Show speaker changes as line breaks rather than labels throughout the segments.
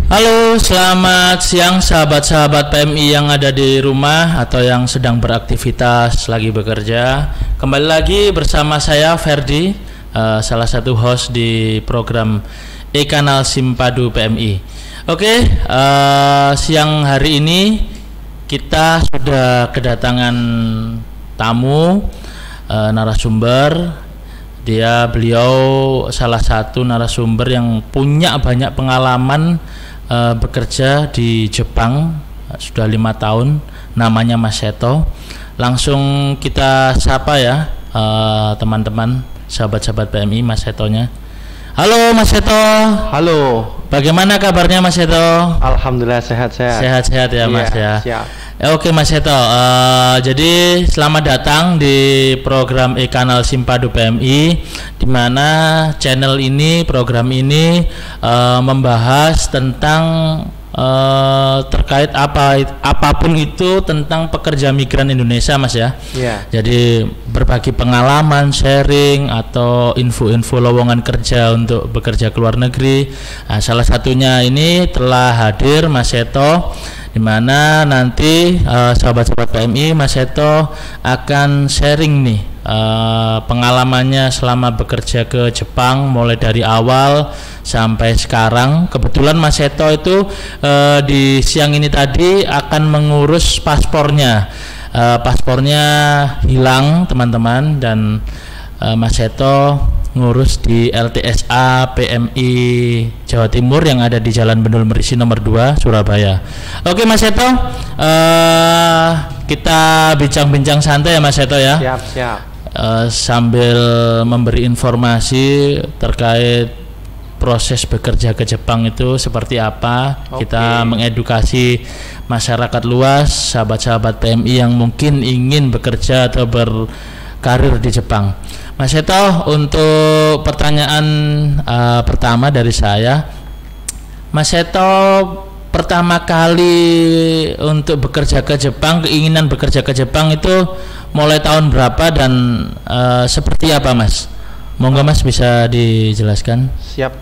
Halo, selamat siang sahabat-sahabat PMI yang ada di rumah atau yang sedang beraktivitas lagi bekerja. Kembali lagi bersama saya Ferdi, salah satu host di program e-kanal Simpadu PMI. Oke, siang hari ini kita sudah kedatangan tamu, narasumber. Beliau salah satu narasumber yang punya banyak pengalaman bekerja di Jepang, sudah 5 tahun, namanya Mas Seto. Langsung kita sapa ya, teman-teman, sahabat-sahabat PMI, Mas Setonya. Halo Mas Seto.
Halo.
Bagaimana kabarnya Mas Seto?
Alhamdulillah sehat-sehat.
Sehat-sehat ya Mas ya.
Siap.
Oke Mas Seto, jadi selamat datang di program e-kanal Simpadu PMI, di mana channel ini, program ini membahas tentang terkait apapun itu tentang pekerja migran Indonesia, Mas ya.
Iya.
Jadi berbagi pengalaman, sharing atau info-info lowongan kerja untuk bekerja ke luar negeri. Nah, salah satunya ini telah hadir Mas Seto, di mana nanti sahabat-sahabat PMI, Mas Seto akan sharing nih pengalamannya selama bekerja ke Jepang mulai dari awal sampai sekarang. Kebetulan Mas Seto itu di siang ini tadi akan mengurus paspornya. Paspornya hilang teman-teman, dan Mas Seto ngurus di LTSA PMI Jawa Timur yang ada di Jalan Bendul Merisi nomor 2 Surabaya. Oke Mas Seto, kita bincang-bincang santai ya Mas Seto ya.
Siap.
Sambil memberi informasi terkait proses bekerja ke Jepang itu seperti apa. Kita mengedukasi masyarakat luas, sahabat-sahabat PMI yang mungkin ingin bekerja atau berkarir di Jepang. Mas Seto, untuk pertanyaan pertama dari saya, Mas Seto pertama kali untuk bekerja ke Jepang, keinginan bekerja ke Jepang itu mulai tahun berapa dan seperti apa Mas? Monggo Mas bisa dijelaskan.
Siap.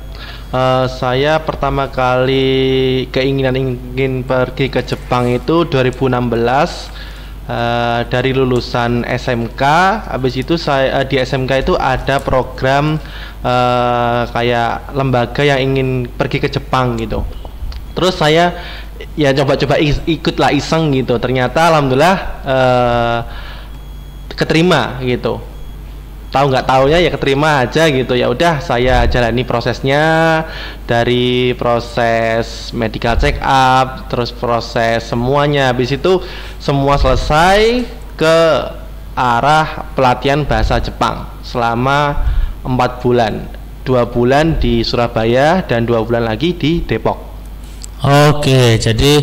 Saya pertama kali keinginan ingin pergi ke Jepang itu 2016. Dari lulusan SMK, habis itu saya di SMK itu ada program kayak lembaga yang ingin pergi ke Jepang gitu. Terus saya ya coba-coba ikutlah iseng gitu. Ternyata alhamdulillah keterima gitu. Tahu nggak taunya ya keterima aja gitu. Ya udah saya jalani prosesnya, dari proses medical check up, terus proses semuanya. Habis itu semua selesai, ke arah pelatihan bahasa Jepang selama 4 bulan. 2 bulan di Surabaya dan 2 bulan lagi di Depok.
Oke, jadi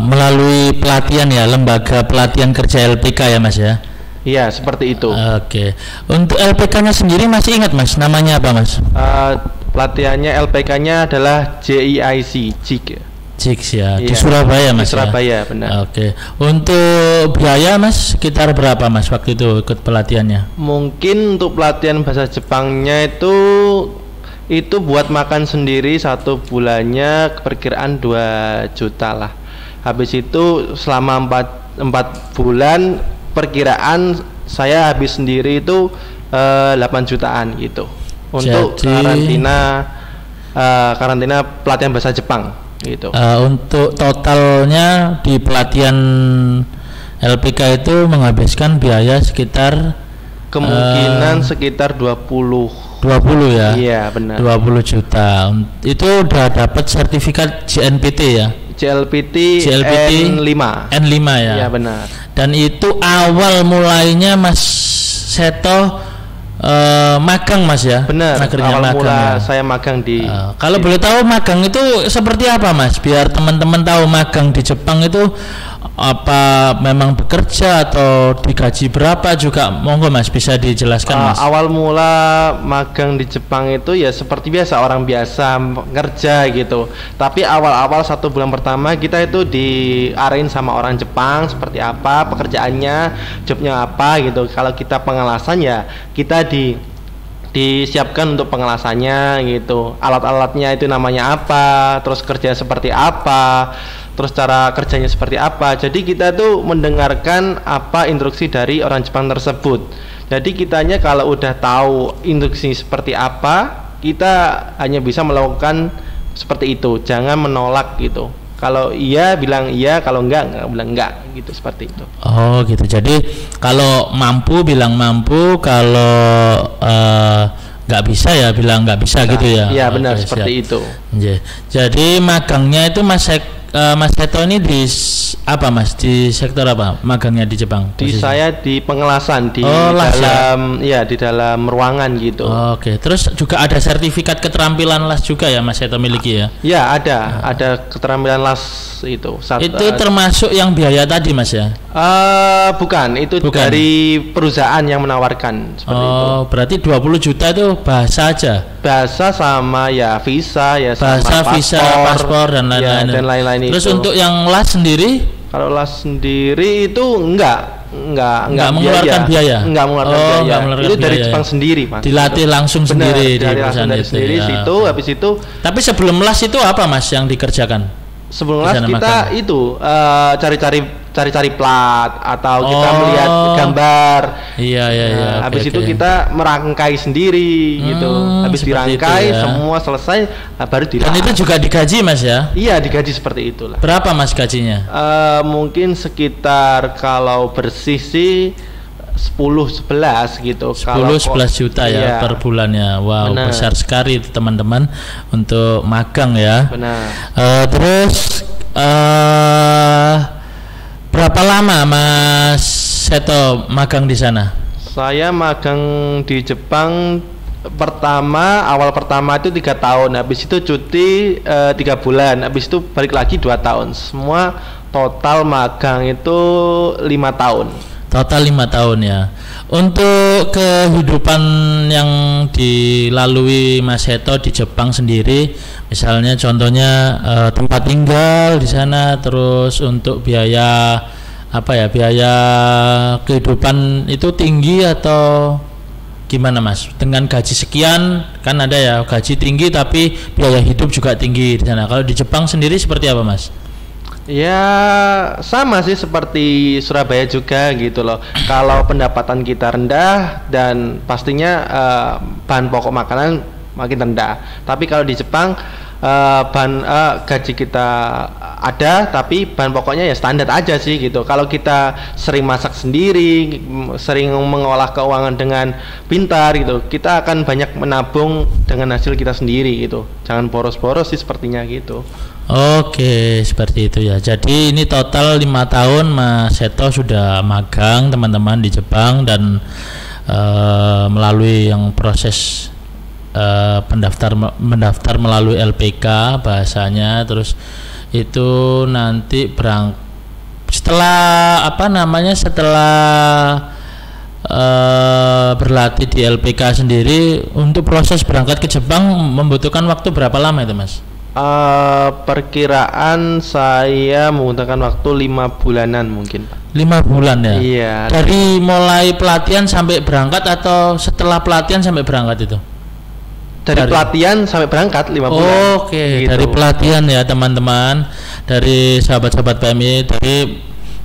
melalui pelatihan ya, lembaga pelatihan kerja LPK ya Mas ya.
Iya, seperti itu.
Oke. Untuk LPK-nya sendiri masih ingat Mas, namanya apa Mas?
Pelatihannya LPK-nya adalah JIC,
JIC ya,
iya,
di Surabaya Mas.
Di Surabaya
ya?
benar.
Oke. Untuk biaya Mas, sekitar berapa Mas waktu itu ikut pelatihannya?
Mungkin untuk pelatihan bahasa Jepangnya itu buat makan sendiri 1 bulannya perkiraan 2 juta lah. Habis itu selama 4 bulan perkiraan saya habis sendiri itu 8 jutaan gitu. Untuk karantina pelatihan bahasa Jepang gitu.
Untuk totalnya di pelatihan LPK itu menghabiskan biaya sekitar
kemungkinan sekitar 20
ya.
Iya benar.
20 juta. Itu udah dapat sertifikat JNPT ya.
JLPT N5
ya.
Iya benar.
Dan itu awal mulainya Mas Seto magang Mas ya.
Benar. Awal mula saya magang di.
Kalau boleh tahu magang itu seperti apa Mas? Biar teman-teman tahu magang di Jepang itu apa memang bekerja atau digaji berapa juga, monggo Mas bisa dijelaskan Mas.
Awal mula magang di Jepang itu ya seperti biasa orang biasa kerja gitu, tapi awal-awal 1 bulan pertama kita itu diarahin sama orang Jepang seperti apa pekerjaannya, jobnya apa gitu. Kalau kita pengalasan ya kita disiapkan untuk pengelasannya gitu. Alat-alatnya itu namanya apa, terus kerja seperti apa, terus cara kerjanya seperti apa. Jadi kita tuh mendengarkan apa instruksi dari orang Jepang tersebut. Jadi kitanya kalau udah tahu instruksi seperti apa, kita hanya bisa melakukan seperti itu. Jangan menolak gitu. Kalau iya bilang iya, kalau enggak bilang enggak gitu, seperti itu.
Oh gitu. Jadi kalau mampu bilang mampu, kalau nggak bisa ya bilang nggak bisa gitu ya.
Iya benar,
Oke,
seperti
siap.
itu.
Jadi magangnya itu Mas Seto ini apa Mas, di sektor apa magangnya di Jepang?
Di
posisi?
saya di pengelasan di
las ya?
dalam ya di dalam ruangan gitu.
Oke, terus juga ada sertifikat keterampilan las juga ya Mas Seto miliki ya?
Ya ada keterampilan las itu.
Itu termasuk yang biaya tadi Mas ya?
Bukan, itu
Bukan.
dari perusahaan yang menawarkan seperti itu.
Berarti 20 juta itu bahasa aja?
Bahasa sama ya visa ya
Bahasa,
sama
visa, paspor dan
ya,
lain-lain.
dan lain-lain
Terus
itu.
untuk yang las sendiri?
Kalau las sendiri itu enggak
mengeluarkan biaya.
Enggak mengeluarkan
Oh,
biaya.
enggak mengeluarkan
Itu dari
biaya.
Jepang sendiri, Mas.
Dilatih
Itu.
langsung
Benar,
sendiri di
dilatih langsung
perusahaan
dari
itu,
sendiri
ya.
situ, habis itu
Tapi sebelum las itu apa Mas yang dikerjakan?
sebelum
Di
las
sana
kita
magang.
itu cari-cari plat atau kita
Oh.
melihat gambar.
Iya. Oke,
Habis itu
oke.
kita merangkai sendiri gitu. Habis
seperti
dirangkai
itu ya.
semua selesai, baru
Dan
dilas.
itu juga digaji Mas ya?
Iya, digaji seperti itulah.
Berapa Mas gajinya?
Mungkin sekitar kalau bersih sih 10-11 gitu.
10-11 juta ya
iya,
per bulannya. Wow,
Benar.
besar sekali itu teman-teman untuk magang ya.
Benar.
Terus berapa lama Mas Seto magang di sana?
Saya magang di Jepang awal pertama itu 3 tahun, habis itu cuti 3 bulan, habis itu balik lagi 2 tahun. Semua total magang itu 5 tahun.
Total 5 tahun ya. Untuk kehidupan yang dilalui Mas Seto di Jepang sendiri, misalnya contohnya tempat tinggal di sana, terus untuk biaya biaya kehidupan itu tinggi atau gimana Mas? Dengan gaji sekian kan ada ya gaji tinggi tapi biaya hidup juga tinggi di sana. Kalau di Jepang sendiri seperti apa Mas?
Ya sama sih seperti Surabaya juga gitu loh. Kalau pendapatan kita rendah dan pastinya bahan pokok makanan makin rendah. Tapi kalau di Jepang gaji kita ada tapi bahan pokoknya ya standar aja sih gitu. Kalau kita sering masak sendiri, sering mengolah keuangan dengan pintar gitu, kita akan banyak menabung dengan hasil kita sendiri gitu. Jangan boros-boros sih sepertinya gitu.
Oke, seperti itu ya. Jadi ini total 5 tahun Mas Seto sudah magang teman-teman di Jepang dan melalui yang proses mendaftar melalui LPK bahasanya, terus itu nanti setelah berlatih di LPK sendiri, untuk proses berangkat ke Jepang membutuhkan waktu berapa lama itu Mas?
Perkiraan saya menggunakan waktu 5 bulanan mungkin Pak.
5 bulan ya?
Iya.
Dari mulai pelatihan sampai berangkat atau setelah pelatihan sampai berangkat itu?
Dari pelatihan sampai berangkat 5 bulan.
Oke,
gitu.
dari pelatihan ya teman-teman, dari sahabat-sahabat PMI, dari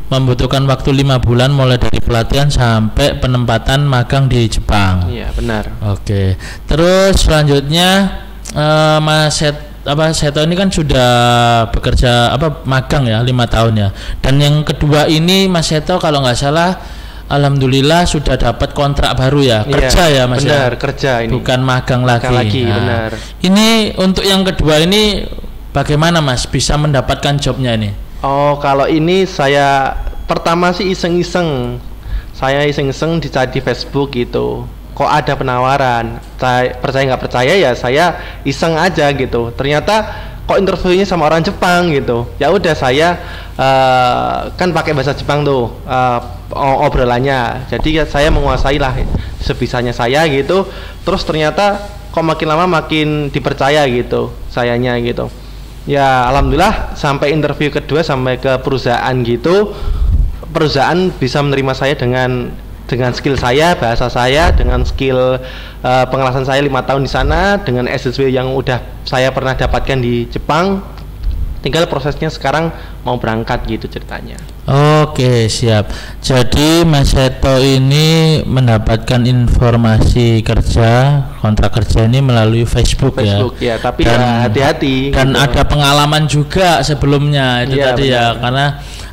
membutuhkan waktu 5 bulan mulai dari pelatihan sampai penempatan magang di Jepang.
Iya benar.
Oke, terus selanjutnya Mas Seto ini kan sudah bekerja magang ya 5 tahun ya. Dan yang kedua ini Mas Seto kalau nggak salah, alhamdulillah sudah dapat kontrak baru ya, kerja ya Mas.
Benar,
ya?
kerja ini.
Bukan magang lagi.
Benar.
Ini untuk yang kedua ini bagaimana Mas bisa mendapatkan jobnya ini?
Oh, kalau ini saya pertama sih iseng-iseng. Saya iseng-iseng dicari di Facebook gitu. Kok ada penawaran? Percaya nggak percaya ya saya iseng aja gitu. Ternyata kok interviewnya sama orang Jepang gitu. Ya udah saya kan pakai bahasa Jepang tuh obrolannya. Jadi saya menguasai lah sebisanya saya gitu. Terus ternyata kok makin lama makin dipercaya gitu sayanya gitu. Ya alhamdulillah sampai interview kedua sampai ke perusahaan gitu. Perusahaan bisa menerima saya dengan dengan skill saya, bahasa saya, dengan skill pengalaman saya 5 tahun di sana, dengan SSW yang udah saya pernah dapatkan di Jepang, tinggal prosesnya sekarang mau berangkat gitu ceritanya.
Oke, siap. Jadi Mas Seto ini mendapatkan informasi kerja, kontrak kerja ini melalui Facebook
ya, tapi ya hati-hati.
Dan
gitu.
ada pengalaman juga sebelumnya itu tadi benar. Ya, karena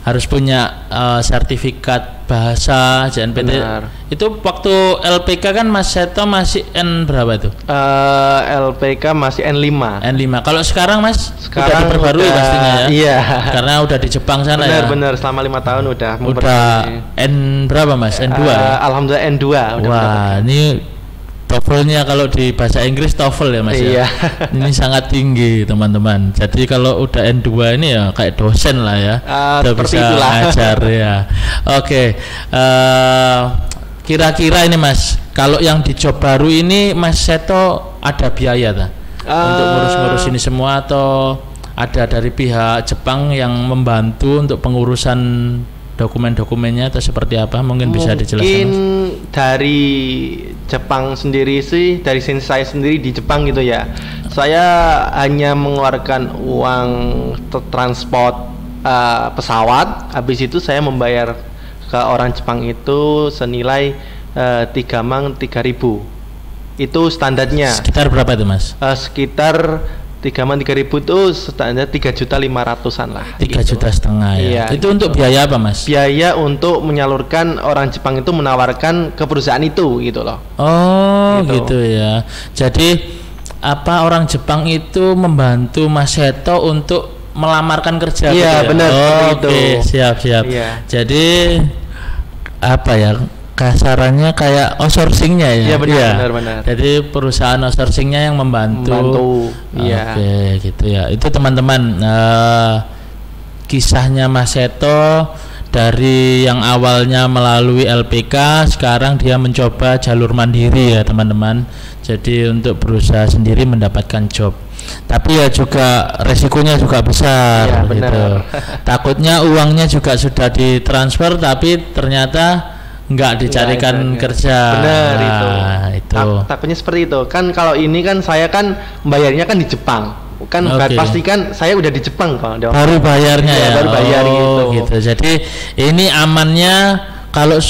harus punya sertifikat bahasa JNPT.
Benar.
Itu waktu LPK kan Mas Seto masih N berapa itu?
LPK masih N5.
N5. Kalau sekarang Mas
sekarang
udah diperbarui pastinya ya.
Iya.
Karena udah di Jepang sana
benar,
ya.
Benar, selama 5 tahun udah
N berapa Mas? N2 ya?
Alhamdulillah N2 udah.
Wah, ini TOEFL-nya kalau di bahasa Inggris TOEFL ya Mas
iya.
Ya. Ini sangat tinggi teman-teman. Jadi kalau udah N2 ini ya kayak dosen lah ya. Udah bisa
itulah.
ngajar ya. Oke. Kira-kira ini Mas, kalau yang di job baru ini Mas Seto ada biaya tak? Untuk ngurus-ngurus ini semua atau ada dari pihak Jepang yang membantu untuk pengurusan dokumen-dokumennya atau seperti apa? Mungkin bisa dijelaskan Mas.
Dari Jepang sendiri sih, dari sini saya sendiri di Jepang gitu ya, saya hanya mengeluarkan uang transport pesawat, habis itu saya membayar ke orang Jepang itu senilai 3 mang 3.000. Itu standarnya.
Sekitar berapa itu Mas?
Sekitar 3 mang 3.000 itu standar 3.500.000-an lah.
3,5 juta ya.
Iya,
itu gitu. Untuk biaya apa Mas?
Biaya untuk menyalurkan orang Jepang itu menawarkan ke perusahaan itu gitu loh.
Oh gitu ya. Jadi apa orang Jepang itu membantu Mas Seto untuk melamarkan kerja?
Iya
gitu ya?
benar.
Oke, siap.
Iya.
Jadi apa ya? Kasarannya kayak outsourcingnya ya.
Iya benar.
Jadi perusahaan outsourcingnya yang membantu.
Iya.
Oke, gitu ya. Itu teman-teman kisahnya Mas Seto dari yang awalnya melalui LPK, sekarang dia mencoba jalur mandiri ya teman-teman. Jadi untuk berusaha sendiri mendapatkan job. Tapi ya juga resikonya juga besar.
Iya, benar.
Gitu. Takutnya uangnya juga sudah ditransfer tapi ternyata nggak dicarikan kerja.
Benar
itu.
Takutnya seperti itu. Kan kalau ini kan saya kan bayarnya kan di Jepang. Kan pasti kan saya udah di Jepang kok.
Baru bayarnya ya.
Baru bayar
gitu. Jadi ini amannya kalau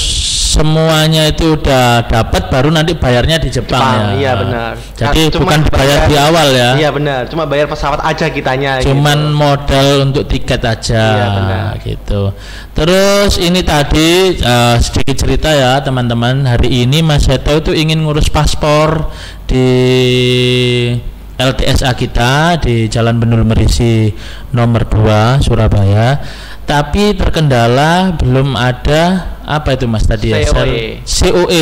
semuanya itu udah dapat baru nanti bayarnya di Jepang ya.
Iya benar.
Jadi bukan dibayar di awal ya.
Iya benar. Cuma bayar pesawat aja kitanya.
Cuman gitu. Modal untuk tiket aja.
Iya benar.
Gitu. Terus ini tadi sedikit cerita ya teman-teman. Hari ini Mas Seto itu ingin ngurus paspor di LTSA kita di Jalan Benul Merisi nomor 2 Surabaya. Tapi terkendala belum ada apa itu Mas tadi ya? COE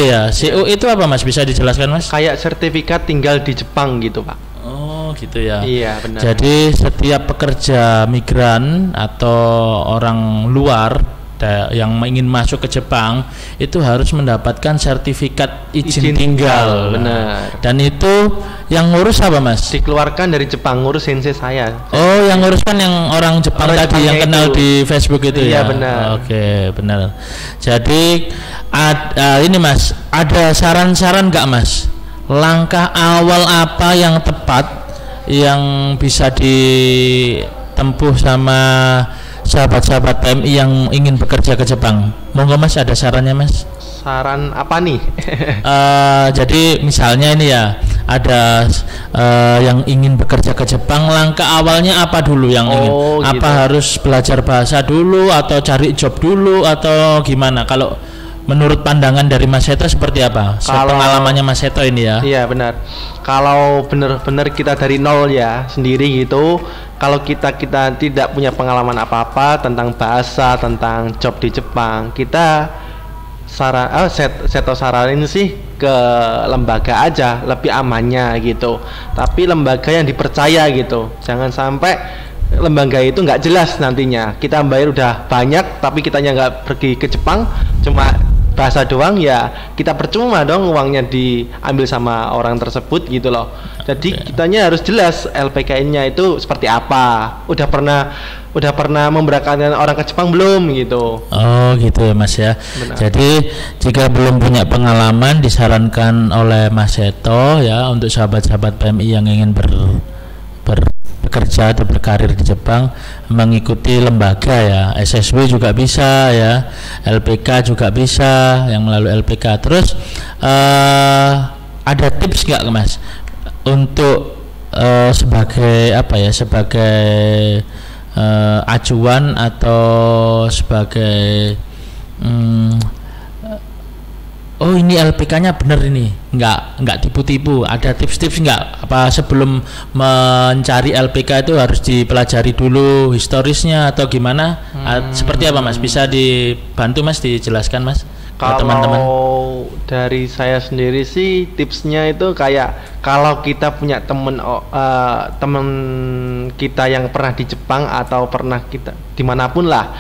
ya. COE itu apa Mas? Bisa dijelaskan Mas?
Kayak sertifikat tinggal di Jepang gitu Pak.
Oh gitu ya.
Iya benar.
Jadi setiap pekerja migran atau orang luar yang ingin masuk ke Jepang itu harus mendapatkan sertifikat izin tinggal.
Benar.
Dan itu yang ngurus apa Mas?
Dikeluarkan dari Jepang, ngurus sensei saya.
Oh, yang ngurus kan yang orang Jepang tadi yang kenal di Facebook itu
ya?
Iya
benar.
Oke, benar. Jadi ini Mas, ada saran-saran nggak Mas? Langkah awal apa yang tepat yang bisa ditempuh sama sahabat-sahabat PMI yang ingin bekerja ke Jepang? Monggo Mas, ada sarannya Mas?
Saran apa nih?
Jadi misalnya ini ya ada yang ingin bekerja ke Jepang, langkah awalnya apa dulu yang ingin? Apa gitu. Harus belajar bahasa dulu atau cari job dulu atau gimana? Kalau menurut pandangan dari Mas Seto seperti apa? Pengalamannya Mas Seto ini ya? Iya
benar. Kalau benar-benar kita dari nol ya sendiri gitu, kalau kita tidak punya pengalaman apa-apa tentang bahasa, tentang job di Jepang, kita Seto saranin sih ke lembaga aja, lebih amannya gitu. Tapi lembaga yang dipercaya gitu. Jangan sampai lembaga itu nggak jelas nantinya. Kita bayar udah banyak, tapi kitanya nggak pergi ke Jepang, cuma bahasa doang ya kita percuma dong uangnya diambil sama orang tersebut gitu loh. Jadi kitanya harus jelas LPKN-nya itu seperti apa. Udah pernah memberangkatkan orang ke Jepang belum gitu.
Oh gitu ya Mas ya.
Benar.
Jadi jika belum punya pengalaman, disarankan oleh Mas Seto ya untuk sahabat-sahabat PMI yang ingin bekerja atau berkarir di Jepang, mengikuti lembaga ya, SSW juga bisa ya, LPK juga bisa, yang melalui LPK. Terus ada tips nggak Mas untuk sebagai apa ya, sebagai acuan atau sebagai oh ini LPK-nya bener ini, nggak tipu-tipu, ada tips-tips nggak apa sebelum mencari LPK itu harus dipelajari dulu historisnya atau gimana? Seperti apa Mas, bisa dibantu Mas, dijelaskan Mas
Kalau
teman-teman?
dari saya sendiri sih tipsnya itu kayak kalau kita punya temen kita yang pernah di Jepang atau pernah kita dimanapun lah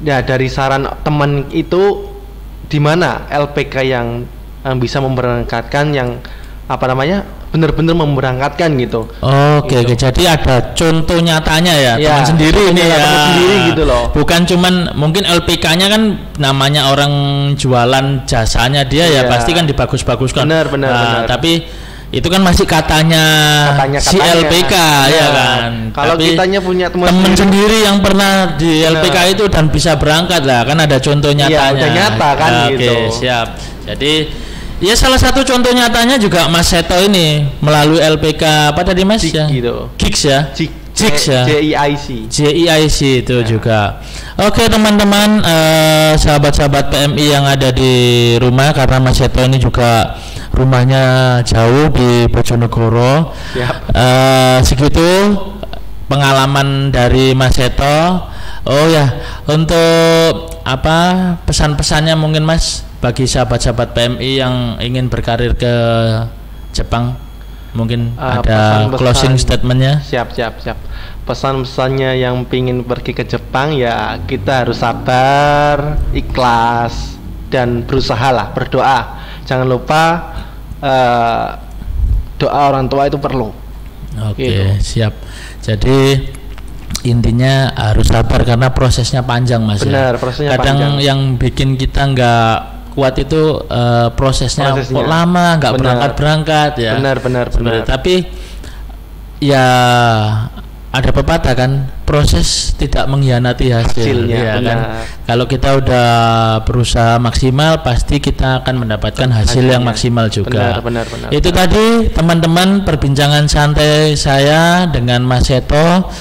ya, dari saran teman itu di mana LPK yang bisa memberangkatkan, yang apa namanya benar-benar memberangkatkan gitu.
Oke,
gitu.
Jadi ada contoh nyatanya ya, teman sendiri ini ya,
teman sendiri gitu loh.
Bukan cuman mungkin LPK-nya kan namanya orang jualan jasanya dia ya pasti kan dibagus-baguskan.
Benar.
Tapi itu kan masih katanya si LPK ya kan.
Kalau kitanya punya
teman sendiri yang pernah di LPK itu dan bisa berangkat lah, kan ada contoh nyatanya.
Iya, udah nyata kan gitu.
Oke, siap. Jadi ya salah satu contoh nyatanya juga Mas Seto ini melalui LPK apa tadi Mas? Gigs ya. Gigs ya. JIIC itu juga. Oke teman-teman, sahabat-sahabat PMI yang ada di rumah, karena Mas Seto ini juga rumahnya jauh di Bojonegoro. Segitu pengalaman dari Mas Seto. Oh ya, untuk apa pesan-pesannya mungkin Mas bagi sahabat-sahabat PMI yang ingin berkarir ke Jepang, mungkin ada closing statementnya?
Siap. Pesan-pesannya yang pingin pergi ke Jepang ya kita harus sabar, ikhlas, dan berusaha lah, berdoa. Jangan lupa doa orang tua itu perlu.
Oke,
gitu.
Siap. Jadi intinya harus sabar karena prosesnya panjang Mas.
Benar, prosesnya
kadang
panjang.
Yang bikin kita nggak kuat itu prosesnya kok lama, nggak berangkat ya.
Benar.
Tapi ya ada pepatah kan, proses tidak mengkhianati hasilnya ya kan. Kalau kita udah berusaha maksimal, pasti kita akan mendapatkan hasil yang maksimal juga.
Benar.
Itu tadi teman-teman perbincangan santai saya dengan Mas Seto.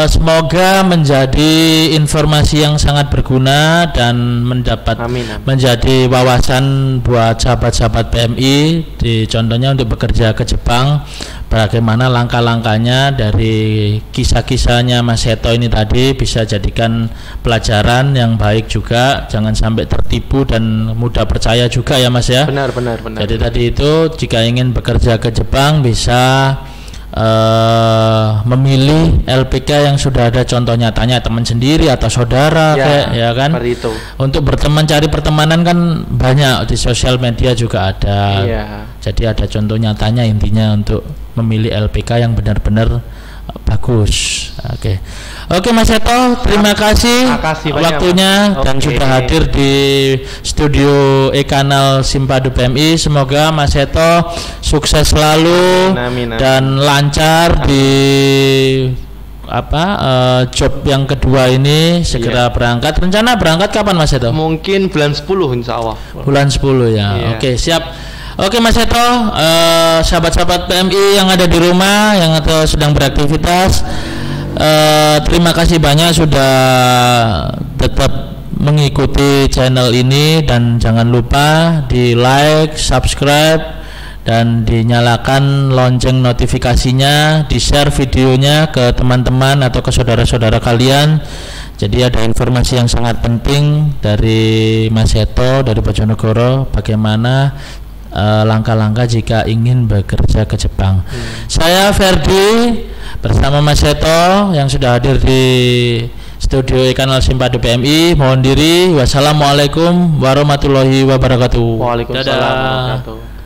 Semoga menjadi informasi yang sangat berguna dan menjadi wawasan buat sahabat-sahabat PMI, contohnya untuk bekerja ke Jepang, bagaimana langkah-langkahnya. Dari kisah-kisahnya Mas Seto ini tadi bisa jadikan pelajaran yang baik juga, jangan sampai tertipu dan mudah percaya juga ya Mas ya.
Benar.
Jadi tadi itu jika ingin bekerja ke Jepang bisa memilih LPK yang sudah ada contoh nyatanya, teman sendiri atau saudara ya kan.
Itu.
Untuk berteman, cari pertemanan kan banyak di sosial media juga ada. Jadi ada contoh nyatanya, intinya untuk memilih LPK yang benar-benar bagus. Oke Mas Seto, terima kasih waktunya dan sudah hadir di studio e-kanal Simpadu PMI. Semoga Mas Seto sukses selalu dan lancar di job yang kedua ini, segera berangkat. Rencana berangkat kapan Mas Seto?
Mungkin bulan 10 insya Allah.
Bulan 10 ya. Oke, siap. Oke Mas Seto, sahabat-sahabat PMI yang ada di rumah, yang sedang beraktivitas, terima kasih banyak sudah tetap mengikuti channel ini, dan jangan lupa di like, subscribe, dan dinyalakan lonceng notifikasinya, di share videonya ke teman-teman atau ke saudara-saudara kalian. Jadi ada informasi yang sangat penting dari Mas Seto dari Bojonegoro, bagaimana langkah-langkah jika ingin bekerja ke Jepang. Saya Ferdi bersama Mas Seto yang sudah hadir di Studio Kanal Simpadu PMI. Mohon diri. Wassalamualaikum warahmatullahi wabarakatuh.
Waalaikumsalam warahmatullahi wabarakatuh.